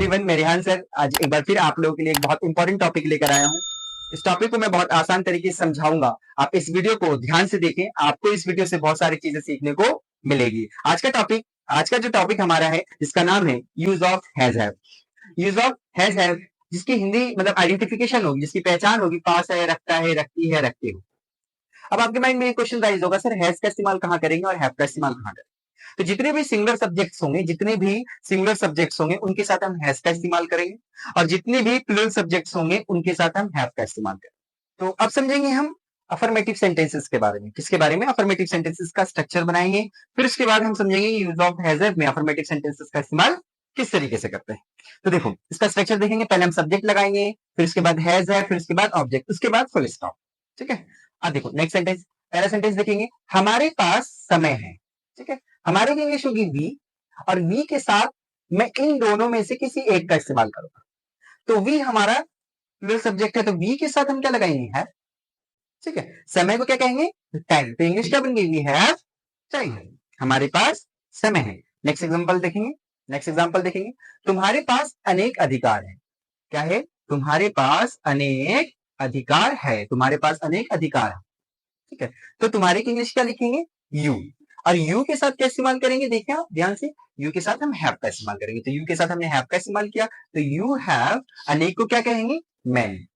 Everyone, मैं Rehan sir आज एक बार फिर आप लोगों के लिए एक बहुत इंपॉर्टेंट टॉपिक लेकर आया हूँ। इस टॉपिक को मैं बहुत आसान तरीके से समझाऊंगा। आप इस वीडियो को ध्यान से देखें, आपको इस वीडियो से बहुत सारी चीजें सीखने को मिलेगी। आज का जो टॉपिक हमारा है, जिसका नाम है use of has have. Use of has have, जिसकी हिंदी मतलब आइडेंटिफिकेशन होगी, जिसकी पहचान होगी पास है, रखता है, रखती है, रखते हो। अब आपके माइंड में एक क्वेश्चन राइज होगा, सर हैज का इस्तेमाल कहाँ करेंगे और हैव का इस्तेमाल कहाँ करेंगे? तो जितने भी सिंगुलर सब्जेक्ट्स होंगे उनके साथ हम हैज का इस्तेमाल करेंगे, और जितने भी प्लूरल सब्जेक्ट्स होंगे उनके साथ हम हैव का इस्तेमाल करेंगे। तो अब समझेंगे हम अफर्मेटिव सेंटेंसेस के बारे में। किसके बारे में? अफर्मेटिव सेंटेंसेस का स्ट्रक्चर बनाएंगे। फिर उसके बाद हम समझेंगे यूज ऑफ हैज हैव में अफर्मेटिव सेंटेंसेस का इस्तेमाल किस तरीके से करते हैं। तो देखो, इसका स्ट्रक्चर देखेंगे। पहले हम सब्जेक्ट लगाएंगे, फिर उसके बाद हैज है, फिर उसके बाद ऑब्जेक्ट, उसके बाद फुल स्टॉप। ठीक है। अब देखो नेक्स्ट सेंटेंस, पहला सेंटेंस देखेंगे, हमारे पास समय है। ठीक है। हमारे की इंग्लिश होगी वी, और वी के साथ मैं इन दोनों में से किसी एक का इस्तेमाल करूंगा। तो वी हमारा प्लूरल सब्जेक्ट है, तो वी के साथ हम क्या लगाएंगे? हैव। ठीक है। समय को क्या कहेंगे? टाइम। तो इंग्लिश क्या बन गई? We have time. हमारे पास समय है। नेक्स्ट एग्जांपल देखेंगे, तुम्हारे पास अनेक अधिकार है। क्या है? तुम्हारे पास अनेक अधिकार है। तुम्हारे पास अनेक अधिकार है। ठीक है। तो तुम्हारे की इंग्लिश क्या लिखेंगे? यू। और यू के साथ क्या इस्तेमाल करेंगे? देखिए आप ध्यान से, यू के साथ हम हैव का इस्तेमाल करेंगे। तो यू के साथ हमने हैव का इस्तेमाल किया, तो यू हैव। अनेक को क्या कहेंगे? मैनी।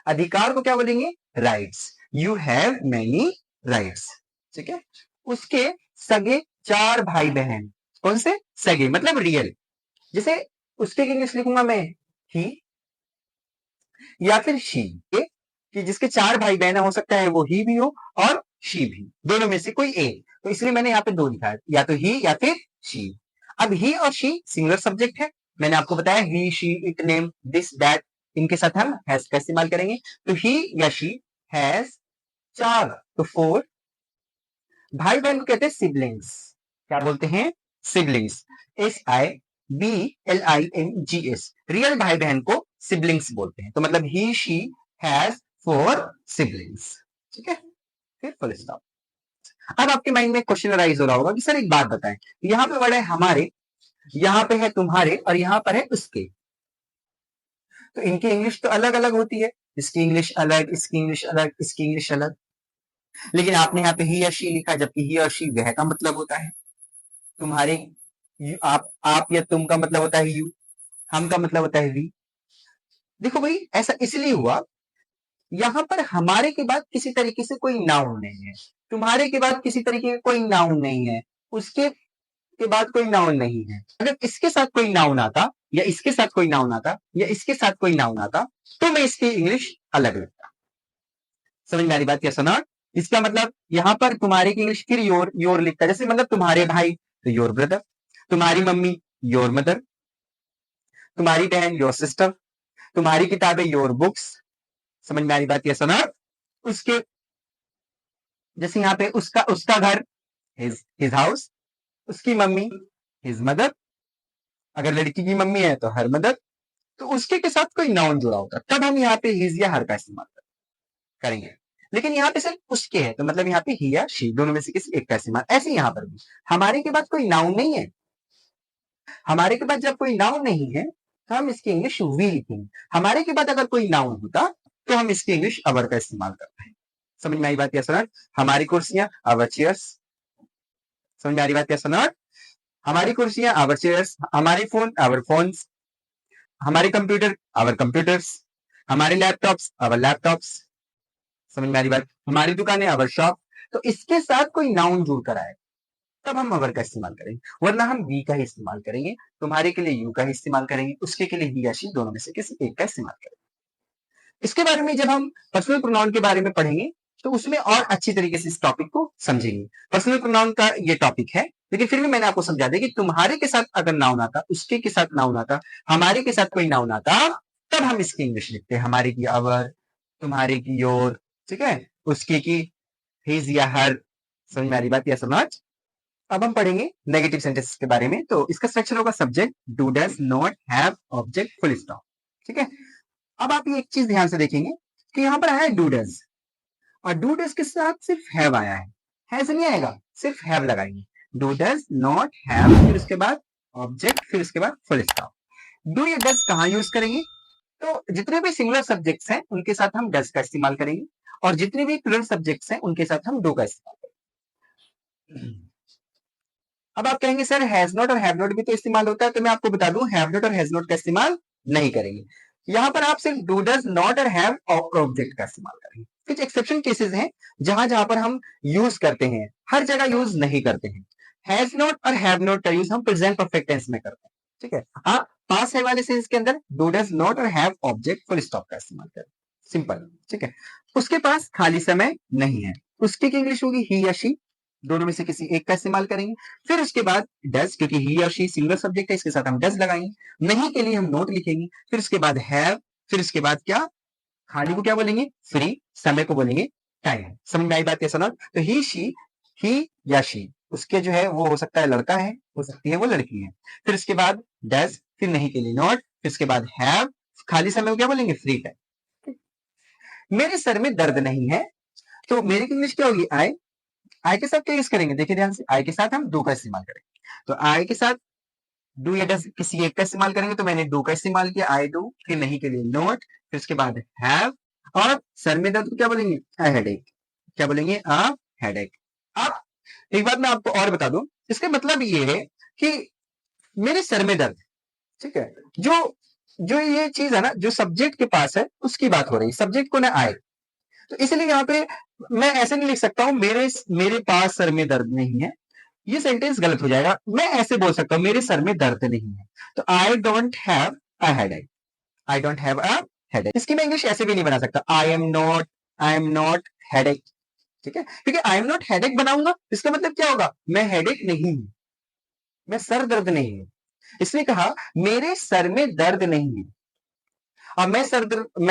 अधिकार को क्या बोलेंगे? Rights. You have many rights. ठीक है। उसके सगे 4 भाई बहन। कौन से? सगे मतलब रियल। जैसे उसके इंग्लिश लिखूंगा मैं ही या फिर शी, कि जिसके 4 भाई बहन हो सकता है वो ही भी हो और शी भी, दोनों में से कोई एक। तो इसलिए मैंने यहाँ पे 2 लिखा है, या तो ही या फिर शी। अब ही और शी सिंगुलर सब्जेक्ट है। मैंने आपको बताया ही, she, it, name, this, that, इनके साथ हम हैज का इस्तेमाल करेंगे। तो ही या शी हैज 4, तो 4। भाई बहन को कहते हैं सिबलिंग्स। क्या बोलते हैं? सिबलिंग्स। SIBLINGS। रियल भाई बहन को सिबलिंग्स बोलते हैं। तो मतलब ही शी हैज 4 सिबलिंग्स। ठीक है। फिर फुल स्टॉप। अब आपके माइंड में क्वेश्चन राइज हो रहा होगा कि सर एक बात बताएं, यहाँ पे वर्ड है हमारे, यहाँ पे है तुम्हारे, और यहाँ पर है उसके। तो इनकी इंग्लिश तो अलग अलग होती है। इसकी इंग्लिश अलग, इसकी इंग्लिश अलग, इसकी इंग्लिश अलग। लेकिन आपने यहाँ पे ही या शी लिखा, जबकि ही और शी वह का मतलब होता है। तुम्हारे, आप या तुम का मतलब होता है यू, हम का मतलब होता है वी। देखो भाई, ऐसा इसलिए हुआ, यहां पर हमारे के बाद किसी तरीके से कोई नाउन नहीं है, तुम्हारे के बाद किसी तरीके का कोई नाउन नहीं है, उसके के बाद कोई नाउन नहीं है। अगर इसके साथ कोई नाउन आता, या इसके साथ कोई नाउन आता, या इसके साथ कोई नाउन आता, तो मैं इसकी इंग्लिश अलग लगता। समझ में आ रही बात? या सुना? इसका मतलब यहां पर तुम्हारे की इंग्लिश फिर योर लिखता, जैसे मतलब तुम्हारे भाई तो योर ब्रदर, तुम्हारी मम्मी योर मदर, तुम्हारी बहन योर सिस्टर, तुम्हारी किताबें योर बुक्स। समझ में आ रही बात? या सुना? उसके जैसे यहाँ पे उसका उसका घर हिज हाउस, उसकी मम्मी हिज मदर, अगर लड़की की मम्मी है तो हर मदर। तो उसके के साथ कोई नाउन जुड़ा होता, तब हम यहाँ पे हिज या हर का इस्तेमाल करेंगे। लेकिन यहाँ पे सिर्फ उसके है, तो मतलब यहाँ पे ही या शी दोनों में से किसी एक का इस्तेमाल। ऐसे यहाँ पर भी हमारे के बाद कोई नाउन नहीं है। हमारे के बाद जब कोई नाउन नहीं है तो हम इसकी इंग्लिश वी लिखेंगे। हमारे के बाद अगर कोई नाउन होता तो हम इसकी इंग्लिश अवर का इस्तेमाल करते हैं। समझ में आई बात? या सुना? हमारी कुर्सियां अवर चेयर्स। समझ में आ रही बात? या सुना? हमारी कुर्सियां अवर चेयर्स, हमारे फोन अवर फोन्स, हमारे कंप्यूटर अवर कंप्यूटर्स, हमारे लैपटॉप्स अवर लैपटॉप्स। समझ में आ रही बात? हमारी दुकानें अवर शॉप। तो इसके साथ कोई नाउन जुड़कर आए तब हम अवर का इस्तेमाल करेंगे, वरना हम वी का ही इस्तेमाल करेंगे। तुम्हारे के लिए यू का ही इस्तेमाल करेंगे, उसके के लिए ही या शी, दोनों में से किसी एक का इस्तेमाल करेंगे। इसके बारे में जब हम पर्सनल प्रोनाउन के बारे में पढ़ेंगे तो उसमें और अच्छी तरीके से इस टॉपिक को समझेंगे। पर्सनल प्रोनाउन का ये टॉपिक है, लेकिन फिर भी मैंने आपको समझा दिया कि तुम्हारे के साथ अगर नाउन आता, उसके के साथ नाउन आता, हमारे के साथ कोई नाउन आता, तब हम इसकी इंग्लिश लिखते हैं। हमारे की अवर, तुम्हारे की योर, ठीक है, उसके की हिज या हर। समझ में आ रही बात? या समझ? अब हम पढ़ेंगे नेगेटिव सेंटेंसेस के बारे में। तो इसका स्ट्रक्चर होगा subject, do, does, not, have, object, full stop. ठीक है। अब आप ये एक चीज ध्यान से देखेंगे कि यहाँ पर है डू डज, और डू डज के साथ सिर्फ हैव आया है। हैज नहीं आएगा, सिर्फ हैव लगाएंगे। डू डज नॉट हैव, फिर उसके बाद ऑब्जेक्ट, फिर उसके बाद फुल स्टॉप। डू या डज कहाँ यूज करेंगे? तो जितने भी सिंगुलर सब्जेक्ट्स हैं उनके साथ हम डज का इस्तेमाल करेंगे और जितने भी प्लूरल सब्जेक्ट्स हैं उनके साथ हम डू का इस्तेमाल करेंगे। अब आप कहेंगे सर हैज नॉट और हैव नॉट भी तो इस्तेमाल होता है, तो मैं आपको बता दूं हैव नॉट और हैज नॉट का इस्तेमाल नहीं करेंगे। यहाँ पर आप सिर्फ डू डज नॉट और हैव ऑब्जेक्ट का इस्तेमाल करेंगे। कुछ एक्सेप्शन केसेस हैं जहां जहां पर हम यूज करते हैं, हर जगह यूज नहीं करते हैं। हैज नॉट और हैव नॉट का यूज हम प्रेजेंट परफेक्ट टेंस में करते हैं, ठीक है। आप पास है वाले सेंस के अंदर डू डज नॉट और हैव ऑब्जेक्ट फुल स्टॉप का इस्तेमाल करें, सिंपल, ठीक है। उसके पास खाली समय नहीं है, उसकी इंग्लिश होगी ही या शी, दोनों में से किसी एक का इस्तेमाल करेंगे। फिर उसके बाद डज, क्योंकि ही और शी सिंगुलर सब्जेक्ट है, इसके साथ हम डज लगाएंगे। नहीं के लिए हम नोट लिखेंगे। फिर उसके बाद हैव, फिर उसके बाद क्या, खाली को क्या बोलेंगे फ्री, समय को बोलेंगे टाइम। समझ में आई बात कैसा ना? तो ही शी, ही या शी, उसके जो है वो हो सकता है लड़का है, हो सकती है वो लड़की है। फिर उसके बाद डज, फिर नहीं के लिए नॉट, फिर उसके बाद हैव, खाली समय को क्या बोलेंगे फ्री टाइम। मेरे सर में दर्द नहीं है, तो मेरी इंग्लिश क्या होगी आई। आई के साथ क्या यूज करेंगे, देखिए ध्यान से, आई के साथ हम डू का इस्तेमाल करेंगे। तो आई के साथ डू या डज किसी एक का इस्तेमाल करेंगे, तो मैंने डू का इस्तेमाल किया, आई डू। फिर नहीं के लिए नॉट, फिर उसके बाद हैव, और सर में दर्द क्या बोलेंगे, अ हेडेक। क्या बोलेंगे, अ हेडेक। अब एक बात मैं आपको और बता दूं, इसका मतलब ये है कि मेरे सर में दर्द, ठीक है। जो जो ये चीज है ना, जो सब्जेक्ट के पास है उसकी बात हो रही है, सब्जेक्ट को ना आए। तो इसलिए यहाँ पे मैं ऐसे नहीं लिख सकता हूं मेरे मेरे पास सर में दर्द नहीं है, ये सेंटेंस गलत हो जाएगा। मैं ऐसे बोल सकता हूं मेरे सर में दर्द नहीं है। तो I don't have a headache, I don't have a headache. इसकी मैं इंग्लिश ऐसे भी नहीं बना सकता, आई एम नॉट हेडेक, ठीक है। क्योंकि आई एम नॉट हेडेक बनाऊंगा, इसका मतलब क्या होगा, मैं हेडेक नहीं हूं, मैं सर दर्द नहीं हूं। इसलिए कहा मेरे सर में दर्द नहीं है, और मैं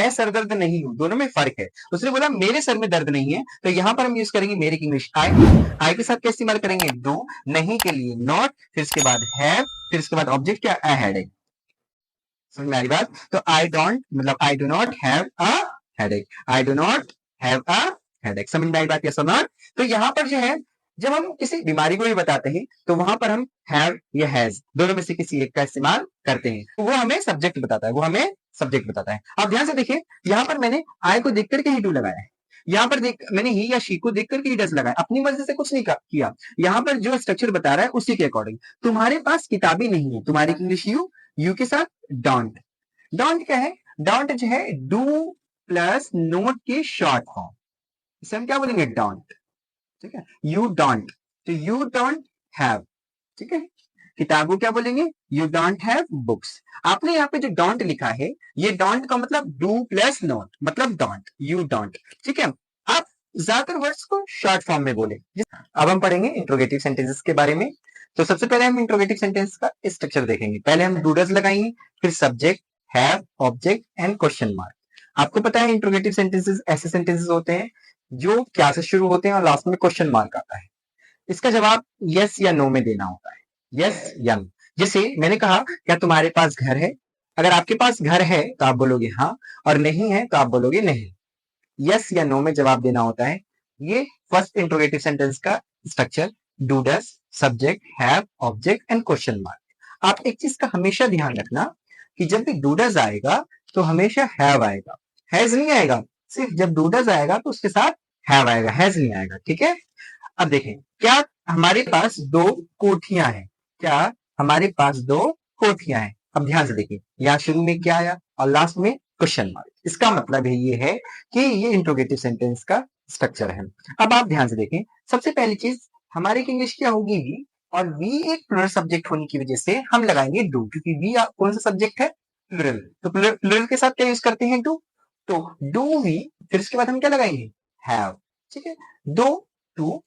सरदर्द नहीं हूं, दोनों में फर्क है। उसने बोला मेरे सर में दर्द नहीं है, तो यहां पर हम यूज करेंगे मेरी इंग्लिश आई के साथ क्या इस्तेमाल करेंगे डू, नहीं के लिए नॉट, फिर इसके बाद हैव, फिर इसके बाद ऑब्जेक्ट क्या अ हेडेक। समझ में आ रही बात? तो आई डोंट मतलब I do not have a headache, I do not have a headache. समझ में आई बात या नॉट? तो यहां पर जो है जब हम किसी बीमारी को भी बताते हैं तो वहां पर हम हैव या हैज दोनों में से किसी एक का इस्तेमाल करते हैं, तो वो हमें सब्जेक्ट बताता है, वो हमें सब्जेक्ट बताता है। आप ध्यान से देखिए, यहां पर मैंने आई को देख करके ही डू लगाया है, यहाँ पर देख मैंने ही या शी को देख करके ही डज लगाया, अपनी मर्जी से कुछ नहीं किया। यहाँ पर जो स्ट्रक्चर बता रहा है उसी के अकॉर्डिंग। तुम्हारे पास किताबी नहीं है, तुम्हारी इंग्लिश यू के साथ डोंट। डोंट क्या है, डोंट जो है डू प्लस नोट की शॉर्ट फॉर्म, इसे हम क्या बोलेंगे डोंट, ठीक है। यू डोंट, तो यू डोंट हैव, ठीक है। किताब को क्या बोलेंगे, यू डोंट हैव बुक्स। आपने यहाँ पे जो डोंट लिखा है, ये डोंट का मतलब डू प्लस नॉट, मतलब डोंट, यू डोंट, ठीक है। आप ज्यादातर वर्ड्स को शॉर्ट फॉर्म में बोले। अब हम पढ़ेंगे इंट्रोगेटिव सेंटेंसेस के बारे में। तो सबसे पहले हम इंट्रोगेटिव सेंटेंस का स्ट्रक्चर देखेंगे। पहले हम डू डज लगाएंगे, फिर subject, have, object and question mark. आपको पता है इंट्रोगेटिव सेंटेंसेस ऐसे सेंटेंसेस होते हैं जो क्या से शुरू होते हैं और लास्ट में क्वेश्चन मार्क आता है। इसका जवाब यस या नो में देना होता है, यस या नो। जैसे मैंने कहा क्या तुम्हारे पास घर है, अगर आपके पास घर है तो आप बोलोगे हाँ, और नहीं है तो आप बोलोगे नहीं। यस या नो में जवाब देना होता है। ये फर्स्ट इंट्रोगेटिव सेंटेंस का structure, do does, subject, have, object and question mark. आप एक चीज का हमेशा ध्यान रखना कि जब भी डू डज आएगा तो हमेशा हैव आएगा, हैज नहीं आएगा। सिर्फ जब डू डज आएगा तो उसके साथ हैव आएगा, हैज नहीं आएगा, ठीक है। अब देखें, क्या हमारे पास दो कोठियां हैं, क्या हमारे पास दो कोठियां हैं। अब ध्यान से देखिए, यहाँ शुरू में क्या आया और लास्ट में क्वेश्चन मार्क। इसका मतलब ये है कि ये इंट्रोगेटिव सेंटेंस का स्ट्रक्चर है। अब आप ध्यान से देखें, सबसे पहली चीज हमारी इंग्लिश क्या होगी वी, और वी एक प्लूरल सब्जेक्ट होने की वजह से हम लगाएंगे डू, क्योंकि वी कौन सा सब्जेक्ट है, प्लूरल। तो प्लूरल के साथ क्या यूज करते हैं डू, तो डू वी, फिर उसके बाद हम क्या लगाएंगे हैव, ठीक है। दो टू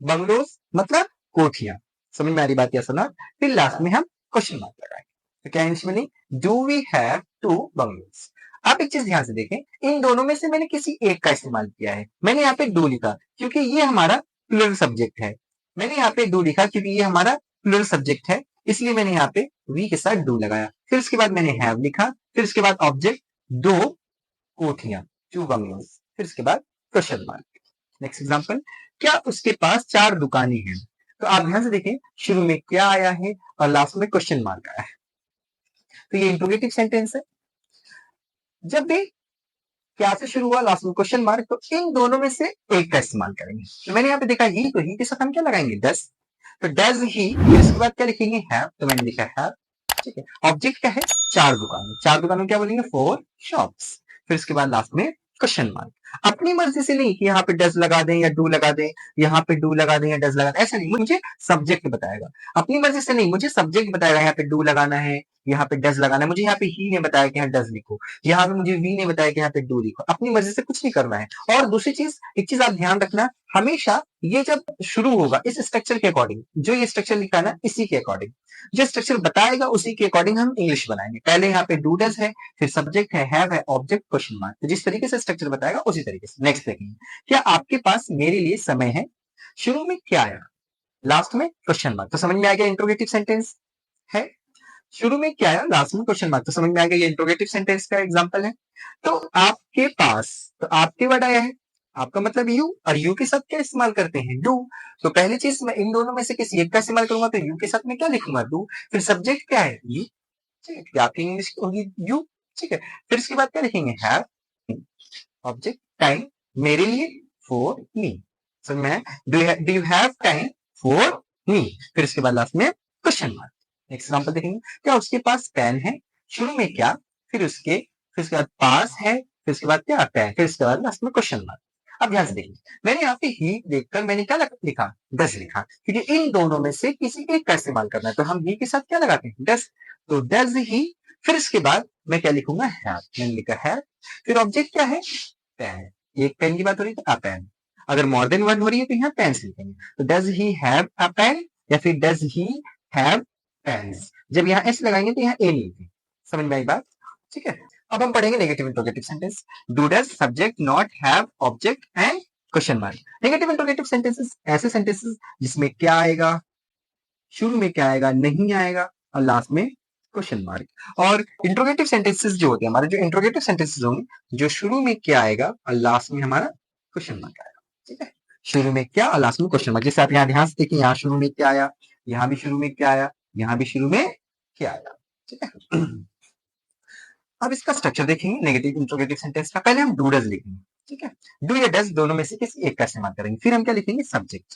बंगलोज मतलब कोठियां। समझ में आ रही बात या सुना? फिर लास्ट में हम क्वेश्चन मार्क लगाएंगे। तो क्या इंग्लिश में नहीं, do we have two bungalows. आप एक चीज ध्यान से देखें, इन दोनों में से मैंने किसी एक का इस्तेमाल किया है। मैंने यहाँ पे डू लिखा क्योंकि ये हमारा प्लूरल सब्जेक्ट है। मैंने यहाँ पे डू लिखा क्योंकि ये हमारा प्लूरल सब्जेक्ट है, इसलिए मैंने यहाँ पे वी के साथ डू लगाया। फिर उसके बाद मैंने हैव लिखा, फिर उसके बाद ऑब्जेक्ट दो कोठियां, टू बंगलोज, फिर उसके बाद क्वेश्चन मार्क। नेक्स्ट एग्जांपल, क्या उसके पास चार दुकानें हैं। तो आप ध्यान से देखें, शुरू में क्या आया है और लास्ट में क्वेश्चन मार्क आया है। तो ये इंट्रोगेटिव सेंटेंस है। जब भी क्या से शुरू हुआ लास्ट में क्वेश्चन मार्क, तो इन दोनों में से एक का इस्तेमाल करेंगे। तो मैंने यहाँ पे देखा ही, तो ही के साथ हम क्या लगाएंगे, डज। तो डज ही, फिर इसके बाद क्या लिखेंगे, हैव। तो मैंने लिखा हैव, ठीक है। ऑब्जेक्ट क्या है, चार दुकानें, चार दुकानों क्या बोलेंगे, 4 शॉप्स। फिर इसके बाद लास्ट में क्वेश्चन मार्क। अपनी मर्जी से नहीं कि यहाँ पे डज लगा दें या डू लगा दें, यहाँ पे डू लगा दें या डज लगा दें, ऐसा नहीं, मुझे सब्जेक्ट बताएगा। अपनी मर्जी से नहीं, मुझे सब्जेक्ट बताएगा, यहाँ पे डू लगाना है, यहाँ पे डज लगाना है। मुझे यहाँ पे ही ने बताया कि यहाँ डज लिखो, यहाँ पे मुझे वी ने बताया कि यहाँ पे डू लिखो। अपनी मर्जी से कुछ नहीं करना है। और दूसरी चीज, एक चीज आप ध्यान रखना, हमेशा ये जब शुरू होगा इस स्ट्रक्चर के अकॉर्डिंग, जो ये स्ट्रक्चर लिखा है ना, इसी के अकॉर्डिंग, जो स्ट्रक्चर बताएगा उसी के अकॉर्डिंग हम इंग्लिश बनाएंगे। पहले यहाँ पे डू डज है, फिर सब्जेक्ट है, हैव है, ऑब्जेक्ट, क्वेश्चन मार्क। तो जिस तरीके से स्ट्रक्चर बताएगा उसी तरीके से। नेक्स्ट देखेंगे, क्या आपके पास मेरे लिए समय है, शुरू में क्या आया, लास्ट में क्वेश्चन मार्क। तो समझ में आ गया इंट्रोगेटिव सेंटेंस है। शुरू में क्या आया, लास्ट में क्वेश्चन मार्क, तो समझ में आ गया ये इंट्रोगेटिव सेंटेंस का एग्जांपल है। तो आपके पास, तो आपके वर्ड आया है, आपका मतलब यू, और यू के साथ क्या इस्तेमाल करते हैं, डू। तो पहली चीज, मैं इन दोनों में से किसी एक का इस्तेमाल करूंगा, तो यू के साथ में क्या लिखूंगा, डू। फिर सब्जेक्ट क्या है, यू, ठीक है, आपकी इंग्लिश होगी यू, ठीक है। फिर इसके बाद क्या लिखेंगे, हैव, ऑब्जेक्ट, टाइम, मेरे लिए, फॉर मी। सो मैं, do you have time for me. फिर इसके बाद लास्ट में क्वेश्चन मार्क। एग्जाम्पल देखेंगे, क्या उसके पास पेन है, शुरू में क्या, फिर उसके बाद पास है, फिर उसके बाद क्या पेन, फिर इसके बाद लास्ट में क्वेश्चन मार्क। अब ध्यान से देखिए, मैंने यहाँ पे ही देखकर मैंने क्या लिखा, डज लिखा, क्योंकि इन दोनों में से किसी एक का इस्तेमाल करना है। तो हम ही के साथ क्या लगाते हैं, डज। तो डज ही, फिर इसके बाद मैं क्या लिखूंगा, हैव। मैंने लिखा है। फिर ऑब्जेक्ट क्या है, पेन। एक पेन की बात हो रही है तो अ पेन। अगर मोर देन वन हो रही है तो यहाँ पेन लिखेंगे। तो does he have a pen, या फिर डज ही हैव पेन्स। जब यहाँ एस लगाएंगे तो यहाँ ए नहीं लिखेंगे। समझ में आई बात, ठीक है। अब हम पढ़ेंगे negative interrogative sentence. Do does subject not have object and question mark. Negative interrogative sentences ऐसे सेंटेंसेस जिसमें क्या आएगा, शुरू में क्या आएगा, नहीं आएगा, और लास्ट में क्वेश्चन मार्क। और इंट्रोगेटिव सेंटेंसेस जो होते हैं हमारे, जो इंट्रोगेटिव सेंटेंसेस होंगे, जो शुरू में क्या आएगा और लास्ट में हमारा क्वेश्चन मार्क आएगा, ठीक है। शुरू में क्या और लास्ट में क्वेश्चन मार्क। जैसे आप यहाँ ध्यान से देखिए, यहाँ शुरू में क्या आया, यहाँ भी शुरू में क्या आया, यहाँ भी शुरू में क्या आया, ठीक है। अब इसका स्ट्रक्चर देखेंगे नेगेटिव इंट्रोगेटिव सेंटेंस का। पहले हम डू डज लिखेंगे, ठीक है। डू या डज दोनों में से किसी एक का इस्तेमाल करेंगे। फिर हम क्या लिखेंगे, सब्जेक्ट,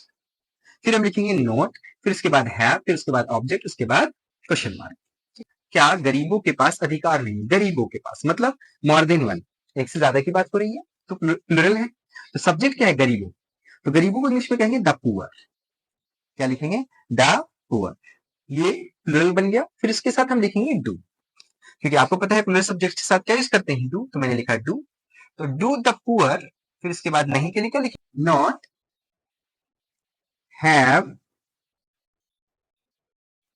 फिर हम लिखेंगे नोट, फिर उसके बाद हैव, फिर उसके बाद ऑब्जेक्ट, उसके बाद क्वेश्चन मार्क। क्या गरीबों के पास अधिकार नहीं, गरीबों के पास मतलब मोर देन वन, एक से ज्यादा की बात हो रही है तो प्लूरल है। तो सब्जेक्ट क्या है, गरीबों। तो गरीबों को इंग्लिश में कहेंगे द पुअर। क्या लिखेंगे, द पुअर। ये प्लूरल बन गया। फिर इसके साथ हम लिखेंगे डू, क्योंकि आपको पता है प्लूरल सब्जेक्ट के साथ क्या यूज करते हैं, डू। तो मैंने लिखा डू। तो डू द पुअर, फिर इसके बाद नहीं के लिए क्या लिखे, नॉट हैव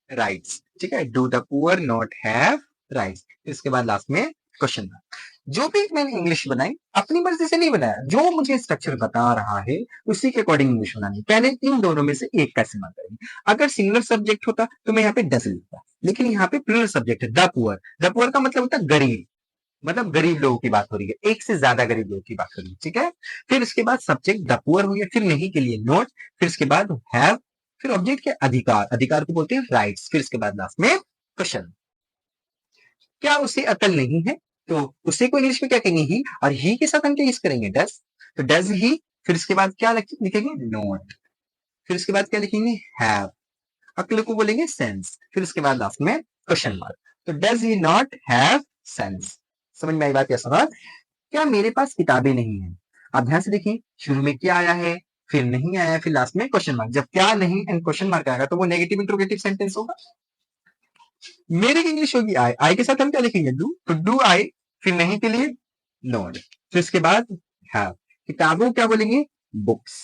राइट्स, ठीक है। Do the poor not have rights. इसके बाद लास्ट में क्वेश्चन मार्क। जो भी मैंने इंग्लिश बनाई अपनी मर्जी से नहीं बनाया, जो मुझे स्ट्रक्चर बता रहा है उसी के अकॉर्डिंग इंग्लिश बनानी। पहले इन दोनों में से एक का इस्तेमाल करेंगे। अगर सिंगुलर सब्जेक्ट होता तो मैं यहाँ पे डज लिखता, लेकिन यहाँ पे प्लूरल सब्जेक्ट है, द पुअर। द पुअर का मतलब होता है गरीब, मतलब गरीब लोगों की बात हो रही है, एक से ज्यादा गरीब लोगों की बात हो रही है, ठीक है। फिर इसके बाद सब्जेक्ट द पुअर हो गया, फिर नहीं के लिए नोट, फिर इसके बाद हैव, फिर ऑब्जेक्ट के अधिकार, अधिकार को बोलते हैं राइट्स। फिर इसके बाद लास्ट में क्वेश्चन। क्या उसे अकल नहीं है, तो उसे को इंग्लिश में क्या कहेंगे, ही। और ही के साथ हम क्या यूज करेंगे, डज। तो डज ही, फिर इसके बाद क्या लिखेंगे, नोट। फिर इसके बाद क्या लिखेंगे, हैव। अकल को बोलेंगे सेंस। फिर इसके बाद लास्ट में क्वेश्चन मार्क। तो does he not have sense. समझ में आई बात, क्या सवाल। क्या मेरे पास किताबें नहीं है। आप ध्यान से देखिए, शुरू में क्या आया है, फिर नहीं आया, फिर लास्ट में क्वेश्चन मार्क। जब क्या नहीं एंड क्वेश्चन मार्क आएगा तो वो नेगेटिव इंट्रोगेटिव सेंटेंस होगा। मेरी इंग्लिश होगी आई, आई के साथ हम क्या लिखेंगे, डू। तो डू आई, फिर नहीं के लिए नॉट, फिर इसके बाद हैव। किताबों क्या बोलेंगे, बुक्स।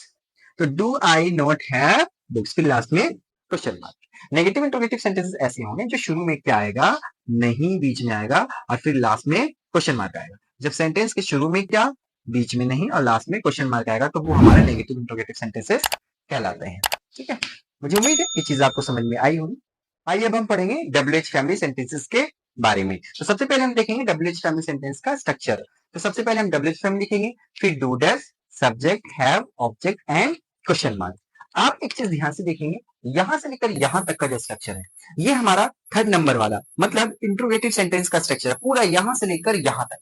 तो do I not have books, फिर लास्ट में question mark. Negative interrogative sentences ऐसे होंगे जो शुरू में क्या आएगा, नहीं, बीच में आएगा, और फिर लास्ट में क्वेश्चन मार्क आएगा। जब सेंटेंस के शुरू में क्या, बीच में नहीं, और लास्ट में क्वेश्चन मार्क आएगा, तो वो हमारा नेगेटिव इंट्रोगेटिव सेंटेंसेस कहलाते हैं, ठीक है। मुझे उम्मीद है ये चीज आपको समझ में आई होगी। आइए अब हम पढ़ेंगे WH फैमिली सेंटेंसेस के बारे में। तो सबसे पहले हम देखेंगे WH फैमिली सेंटेंस का स्ट्रक्चर। तो सबसे पहले हम WH फैमिली लिखेंगे, फिर do does, subject, have, object and question mark. आप एक चीज ध्यान से देखेंगे, यहां से लेकर यहां तक का जो स्ट्रक्चर है, ये हमारा थर्ड नंबर वाला मतलब इंट्रोगेटिव सेंटेंस का स्ट्रक्चर है, पूरा यहां से लेकर यहां तक।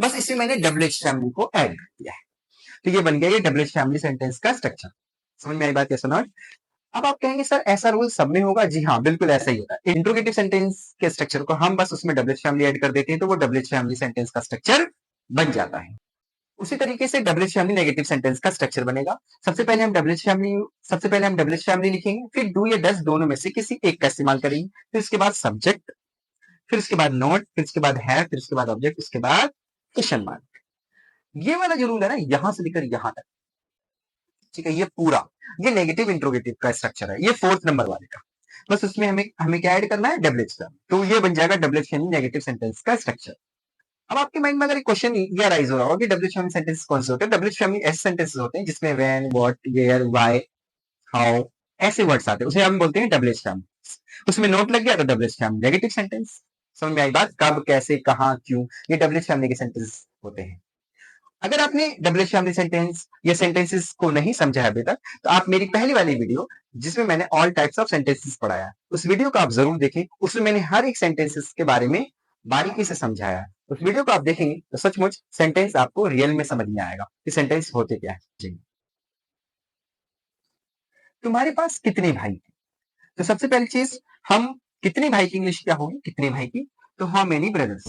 बस इसमें मैंने डबल एच फैमिली को ऐड कर दिया है, तो ये बन गया ये डबल एच फैमिली सेंटेंस का स्ट्रक्चर। समझ में आई बात, yes or not? अब आप कहेंगे सर ऐसा रूल सब में होगा? जी हाँ, बिल्कुल ऐसा ही होता है। इंट्रोगेटिव सेंटेंस के स्ट्रक्चर को हम बस उसमें डबल एच फैमिली ऐड कर देते हैं, तो वो डबल एच फैमिली सेंटेंस का स्ट्रक्चर बन जाता है। उसी तरीके से double H family negative sentence का स्ट्रक्चर बनेगा। सबसे पहले हम डबल एच फैमिली लिखेंगे, फिर डू या डस दोनों में से किसी एक का इस्तेमाल करेंगे, फिर उसके बाद सब्जेक्ट, फिर उसके बाद नोट, फिर उसके बाद है, फिर उसके बाद ऑब्जेक्ट, उसके बाद क्वेश्चन मार्क। ये वाला जो रूल है ना, यहां से लेकर यहां तक, ठीक है, ये पूरा ये नेगेटिव इंट्रोगेटिव का स्ट्रक्चर है, ये फोर्थ नंबर वाले का। बस उसमें हमें हमें क्या ऐड करना है? डबल एच फैमिली, तो ये बन जाएगा double H family negative sentence का स्ट्रक्चर। अब आपके माइंड में अगर एक क्वेश्चन ये अराइज हो रहा होगा कि डब्ल्यू एच फैमिली सेंटेंस कौन से होते हैं? डब्ल्यू एच फैमिली ऐसे सेंटेंसेस होते हैं जिसमें when, what, where, why, how ऐसे वर्ड्स आते हैं, उसे हम बोलते हैं डब्ल्यू एच फैमिली। उसमें नोट लग गया तो W H family negative sentence. समझ में आई बात? कब, कैसे, कहां, क्यों, ये डब्ल्यू एच फैमिली के सेंटेंस होते हैं। अगर आपने डब्ल्यू एच फैमिली सेंटेंस या सेंटेंसेस को नहीं समझा है अभी तक, तो आप मेरी पहली वाली वीडियो जिसमें मैंने ऑल टाइप्स ऑफ सेंटेंसेस पढ़ाया है, उस वीडियो को आप जरूर देखें। उसमें मैंने हर एक सेंटेंसेस के बारे में बारीकी से समझाया है। उस वीडियो को आप देखेंगे तो सचमुच सेंटेंस आपको रियल में समझ में आएगा कि सेंटेंस होते क्या है। जी, तुम्हारे पास कितने भाई हैं? तो सबसे पहली चीज, हम कितने भाई की इंग्लिश क्या होगी? कितने भाई की, तो हाउ मेनी ब्रदर्स।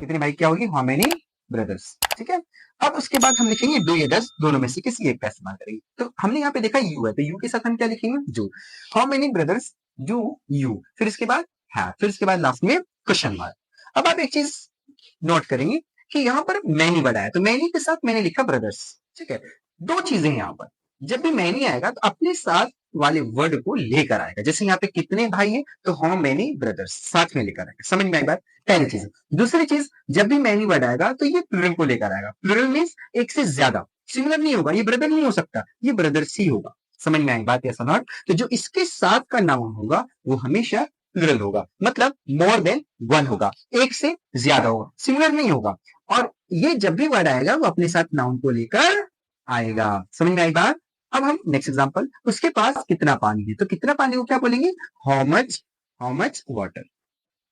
कितने भाई क्या होगी? हाउ मेनी ब्रदर्स, ठीक है। अब उसके बाद हम लिखेंगे डू या डज दोनों में से किसी एक का इस्तेमाल करेंगे। तो हमने यहाँ पे देखा यू है, तो यू के साथ हम क्या लिखेंगे? जो। How many brothers do you, फिर इसके बाद है, फिर इसके बाद लास्ट में क्वेश्चन मार्क। अब आप एक चीज नोट करेंगे कि यहाँ पर मैनी वर्ड आया, तो मैनी के साथ मैंने लिखा ब्रदर्स, ठीक है। दो चीजें यहाँ पर, जब भी मैनी आएगा तो अपने साथ वाले वर्ड को लेकर आएगा। जैसे यहाँ पे कितने भाई हैं, तो हाउ मेनी ब्रदर्स साथ में लेकर आएगा। समझ में आई बात? पहली चीज। दूसरी चीज, जब भी मैनी वर्ड आएगा तो ये प्लूरल को लेकर आएगा। प्लूरल मीन्स एक से ज्यादा, सिमिलर नहीं होगा, ये ब्रदर नहीं हो सकता, ये ब्रदर्स ही होगा। समझ में आई बात, ऐसा नॉट? तो जो इसके साथ का नाउन होगा वो हमेशा प्लूरल होगा, मतलब मोर देन वन होगा, एक से ज्यादा होगा, सिमिलर नहीं होगा। और ये जब भी वर्ड आएगा वो अपने साथ नाउन को लेकर आएगा। समझ में आई बात? अब हम नेक्स्ट एग्जांपल, उसके पास कितना पानी है, तो कितना पानी को क्या बोलेंगे? How much water.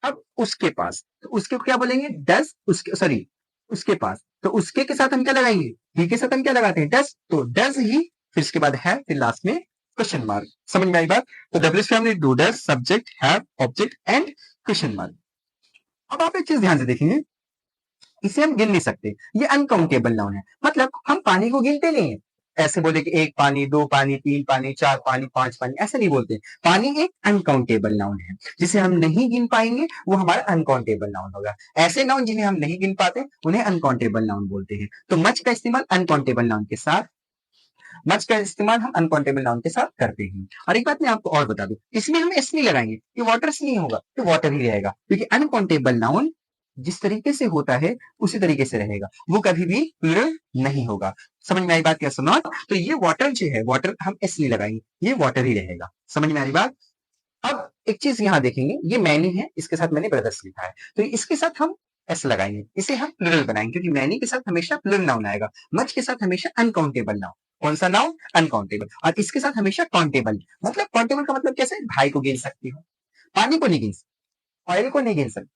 अब उसके पास, तो उसके को क्या बोलेंगे? डज, उसके सॉरी उसके पास, तो उसके के साथ हम क्या लगाएंगे? ही के साथ हम क्या लगाते हैं? डज, तो डज ही, फिर इसके बाद है, फिर लास्ट में क्वेश्चन मार्क। समझ में आई बात? तो W family do, does, subject, have, object and question mark. अब आप एक चीज ध्यान से देखेंगे, इसे हम गिन नहीं सकते, ये अनकाउंटेबल नाउन है, मतलब हम पानी को गिनते नहीं है। ऐसे बोले कि एक पानी, दो पानी, तीन पानी, चार पानी, पांच पानी, ऐसे नहीं बोलते। पानी एक अनकाउंटेबल नाउन है, जिसे हम नहीं गिन पाएंगे वो हमारा अनकाउंटेबल नाउन होगा। ऐसे नाउन जिन्हें हम नहीं गिन पाते उन्हें अनकाउंटेबल नाउन बोलते हैं। तो मच का इस्तेमाल अनकाउंटेबल नाउन के साथ, मच का इस्तेमाल हम अनकाउंटेबल नाउन के साथ करते हैं। और एक बात मैं आपको और बता दूं, इसमें हम एस नहीं लगाएंगे, ये वाटर्स नहीं होगा, तो वाटर ही रहेगा, क्योंकि अनकाउंटेबल नाउन जिस तरीके से होता है उसी तरीके से रहेगा, वो कभी भी प्लूरल नहीं होगा। समझ में आई बात क्या सुनो? तो ये वाटर जो है, वाटर हम एस नहीं लगाएंगे, ये वाटर ही रहेगा। समझ में आ रही बात? अब एक चीज यहाँ देखेंगे, ये मैनी है, इसके साथ मैंने ब्रदर्स लिखा है, तो इसके साथ हम एस लगाएंगे, इसे हम प्लूरल बनाएंगे, क्योंकि मैनी के साथ हमेशा प्लूरल नाउन आएगा, मच के साथ हमेशा अनकाउंटेबल नाउन। कौन सा नाउन? अनकाउंटेबल। और इसके साथ हमेशा काउंटेबल, मतलब काउंटेबल का मतलब कैसे? भाई को गिन सकती हो, पानी को नहीं गिन सकती, ऑयल को नहीं गिन सकती,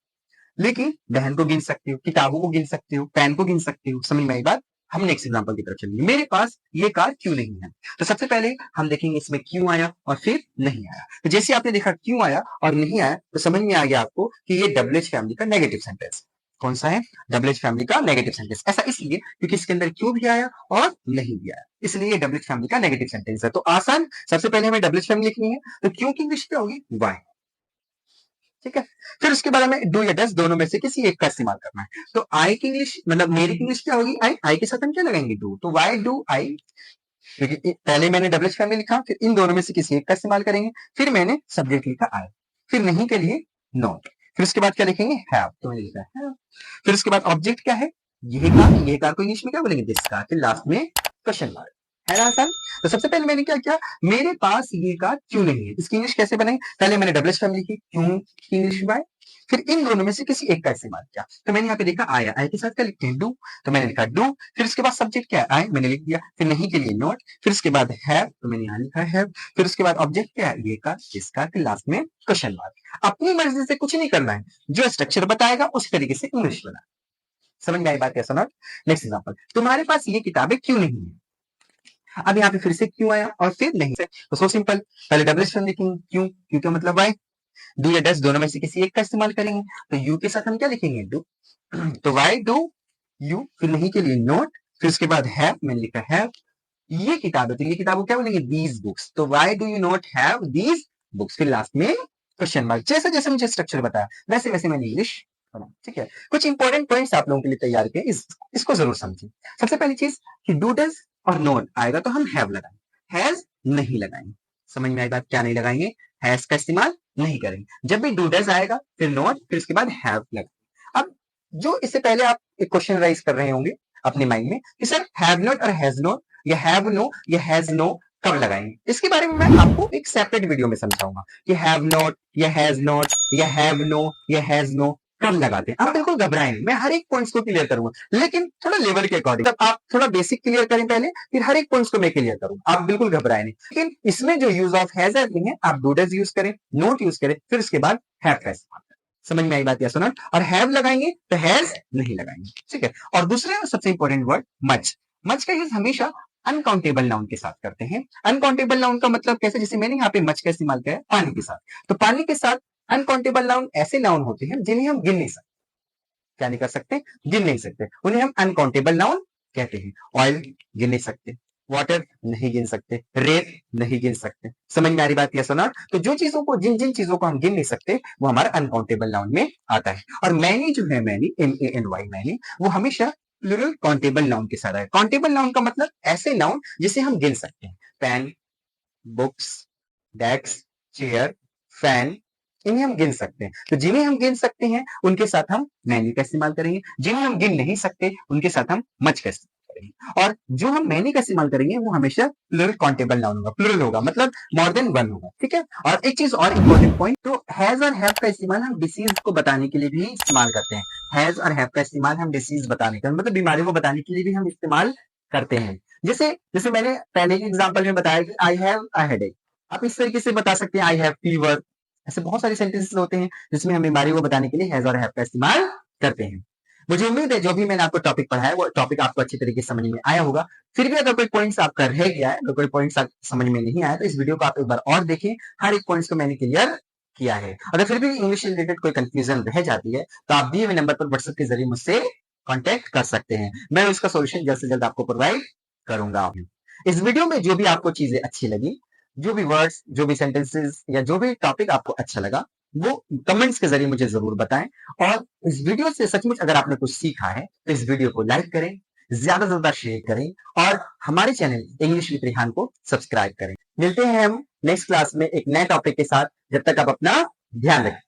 लेकिन बहन को गिन सकती हो, किताबों को गिन सकती हो, पेन को गिन सकती हो। समझ में आई बात? हम नेक्स्ट एग्जांपल की तरफ चलेंगे। मेरे पास ये कार क्यों नहीं है, तो सबसे पहले हम देखेंगे इसमें क्यों आया और फिर नहीं आया। तो जैसे आपने देखा क्यों आया और नहीं आया, तो समझ में आ गया आपको कि ये डबल एच फैमिली का नेगेटिव सेंटेंस। कौन सा है? डबल एच फैमिली का नेगेटिव सेंटेंस। ऐसा इसलिए क्योंकि इसके अंदर क्यों भी आया और नहीं भी आया, इसलिए ये डबल एच फैमिली का नेगेटिव सेंटेंस है। तो आसान, सबसे पहले हमें डबल एच फैमिली लिखनी है, तो क्यों की इंग्लिश क्या होगी? वाई, ठीक है। फिर उसके बाद हमें डू या डज दोनों में से किसी एक का इस्तेमाल करना है। तो आई की इंग्लिश, मतलब मेरी की इंग्लिश क्या होगी? आई, आई के साथ हम क्या लगाएंगे? डू, तो वाई डू आई, क्योंकि पहले मैंने डबल एच फैमिली लिखा, फिर इन दोनों में से किसी एक का इस्तेमाल करेंगे, फिर मैंने सब्जेक्ट लिखा आई, फिर नहीं के लिए नॉट, फिर उसके बाद क्या लिखेंगे? हैव, तो मैंने लिखा है। फिर उसके बाद ऑब्जेक्ट क्या है? ये कार को इंग्लिश में क्या बोलेंगे? दिस कार, फिर लास्ट में क्वेश्चन मार्क। है ना आसान? तो सबसे पहले मैंने क्या किया, मेरे पास ये कार क्यों नहीं है, इसकी इंग्लिश कैसे बनाई? पहले मैंने डबल एच फैमिली की, क्यों की इंग्लिश बाय, फिर इन दोनों में से किसी एक का इस्तेमाल किया। तो मैंने यहाँ पे देखा आया, आई के साथ क्या लिखते हैं डू, तो मैंने लिखा डू। फिर उसके बाद सब्जेक्ट क्या है आई, मैंने लिख दिया। फिर नहीं के लिए नॉट, फिर उसके बाद हैव, तो मैंने यहाँ लिखा हैव। फिर उसके बाद ऑब्जेक्ट क्या है ये का, इसका, फिर लास्ट में क्वेश्चन मार्क। अपनी मर्जी से कुछ नहीं करना है, जो स्ट्रक्चर बताएगा उस तरीके से इंग्लिश बना। समझ में आई बात कैसा? नॉट। नेक्स्ट एग्जांपल, तुम्हारे पास ये किताबें क्यों नहीं है। अब यहाँ पे फिर से क्यों आया और फिर नहीं से, तो सो सिंपल, पहले डबल स्टैंड लिखेंगे क्यों, क्यों का मतलब वाई, डू या डस दोनों में से किसी एक का इस्तेमाल करेंगे। तो यू के साथ हम क्या लिखेंगे डू, तो वाई डू यू, फिर नहीं के लिए नोट, फिर उसके बाद हैव, मैंने लिखा हैव। ये किताब है तो ये किताबों क्या बोलेंगे दीज बुक्स, तो why do you not have these books, फिर लास्ट में क्वेश्चन मार्क। जैसे जैसे मुझे स्ट्रक्चर बताया वैसे वैसे मैंने इंग्लिश पढ़ा। ठीक है, कुछ इंपॉर्टेंट पॉइंट्स आप लोगों के लिए तैयार किए, इसको जरूर समझिए। सबसे पहली चीज कि डू डज और नॉट आएगा तो हम हैव लगाएंगे, हैज नहीं लगाएंगे। समझ में आई बात, क्या नहीं लगाएंगे, हैज का इस्तेमाल नहीं करेंगे। जब भी डू डज आएगा फिर नॉट, फिर उसके बाद हैव लगाएंगे। अब जो इससे पहले आप एक क्वेश्चन राइज कर रहे होंगे अपने माइंड में कि सर हैव नॉट और हैज नॉट या हैव नो या हैज नो कब लगाएंगे, इसके बारे में मैं आपको एक सेपरेट वीडियो में समझाऊंगा कि हैव नॉट या हैज नॉट या हैव नो या हैज नो कब लगाते हैं। आप बिल्कुल घबराएं, मैं हर एक पॉइंट्स को क्लियर करूंगा, लेकिन थोड़ा लेवल के अकॉर्डिंग। तब आप थोड़ा बेसिक क्लियर करें पहले, फिर हर एक पॉइंट्स को मैं क्लियर करूंगा, आप बिल्कुल घबराएं नहीं। लेकिन इसमें जो यूज ऑफ हैज नहीं है, आप डू डज यूज करें, नोट यूज करें, फिर उसके बाद हैव का इस्तेमाल करें। समझ में आई बात या सुना, और हैव लगाएंगे तो हैज नहीं लगाएंगे। ठीक है, और दूसरा सबसे इंपॉर्टेंट वर्ड मच, मच का यूज हमेशा अनकाउंटेबल नाउन के साथ करते हैं। अनकाउंटेबल नाउन का मतलब कैसे, जैसे मैंने यहाँ पे मच का इस्तेमाल किया है पानी के साथ, तो पानी के साथ अनकाउंटेबल नाउन ऐसे नाउन होते हैं जिन्हें हम गिन नहीं सकते। क्या नहीं कर सकते, गिन नहीं सकते, उन्हें हम अनकाउंटेबल नाउन कहते हैं। ऑयल गिन नहीं सकते, वाटर नहीं गिन सकते, रेत नहीं गिन सकते। समझ में आ रही बात या सुना, तो जो चीजों को जिन चीजों को हम गिन नहीं सकते वो हमारा अनकाउंटेबल नाउन में आता है। और मैनी जो है, मैनी MANY मैनी, वो हमेशा प्लूरल काउंटेबल नाउन के साथ है। काउंटेबल नाउन का मतलब ऐसे नाउन जिसे हम गिन सकते हैं, pen, books, desk, chair, fan, इन्हें हम गिन सकते हैं। तो जिन्हें हम गिन सकते हैं उनके साथ हम मैनी का इस्तेमाल करेंगे, जिन्हें हम गिन नहीं सकते उनके साथ हम मच का इस्तेमाल करेंगे। और जो हम मैनी का इस्तेमाल करेंगे वो हमेशा प्लूरल काउंटेबल नाउन होगा, प्लूरल होगा, मतलब मोर देन वन होगा। ठीक है, और एक चीज और इंपॉर्टेंट पॉइंट, तो हैज और हैव का इस्तेमाल हम डिसीज को बताने के लिए भी इस्तेमाल करते हैं। हैज और हैव का इस्तेमाल हम डिसीज बताने का, मतलब बीमारी को बताने के लिए भी हम इस्तेमाल करते हैं। जैसे जैसे मैंने पहले के एग्जांपल में बताया कि आई हैव अ हेडेक, आप इस तरीके से बता सकते हैं आई हैव फीवर। ऐसे बहुत सारे सेंटेंसेस होते हैं जिसमें हम बीमारी को बताने के लिए हैज और हैव का इस्तेमाल करते हैं। मुझे उम्मीद है जो भी मैंने आपको टॉपिक पढ़ाया वो टॉपिक आपको अच्छी तरीके से समझ में आया होगा। फिर भी अगर कोई पॉइंट्स आपका रह गया है, अगर कोई पॉइंट्स आप समझ में नहीं आया, तो इस वीडियो को आप एक बार और देखें, हर एक पॉइंट्स को मैंने क्लियर किया है। अगर फिर भी इंग्लिश से रिलेटेड कोई कंफ्यूजन रह जाती है तो आप दिए हुए नंबर पर व्हाट्सएप के जरिए मुझसे कॉन्टेक्ट कर सकते हैं, मैं उसका सोल्यूशन जल्द से जल्द आपको प्रोवाइड करूंगा। इस वीडियो में जो भी आपको चीजें अच्छी लगी, जो भी वर्ड्स, जो भी सेंटेंसेस या जो भी टॉपिक आपको अच्छा लगा, वो कमेंट्स के जरिए मुझे जरूर बताएं। और इस वीडियो से सचमुच अगर आपने कुछ सीखा है तो इस वीडियो को लाइक करें, ज्यादा से ज्यादा शेयर करें और हमारे चैनल इंग्लिश विद रेहान को सब्सक्राइब करें। मिलते हैं हम नेक्स्ट क्लास में एक नए टॉपिक के साथ, जब तक आप अपना ध्यान रखें।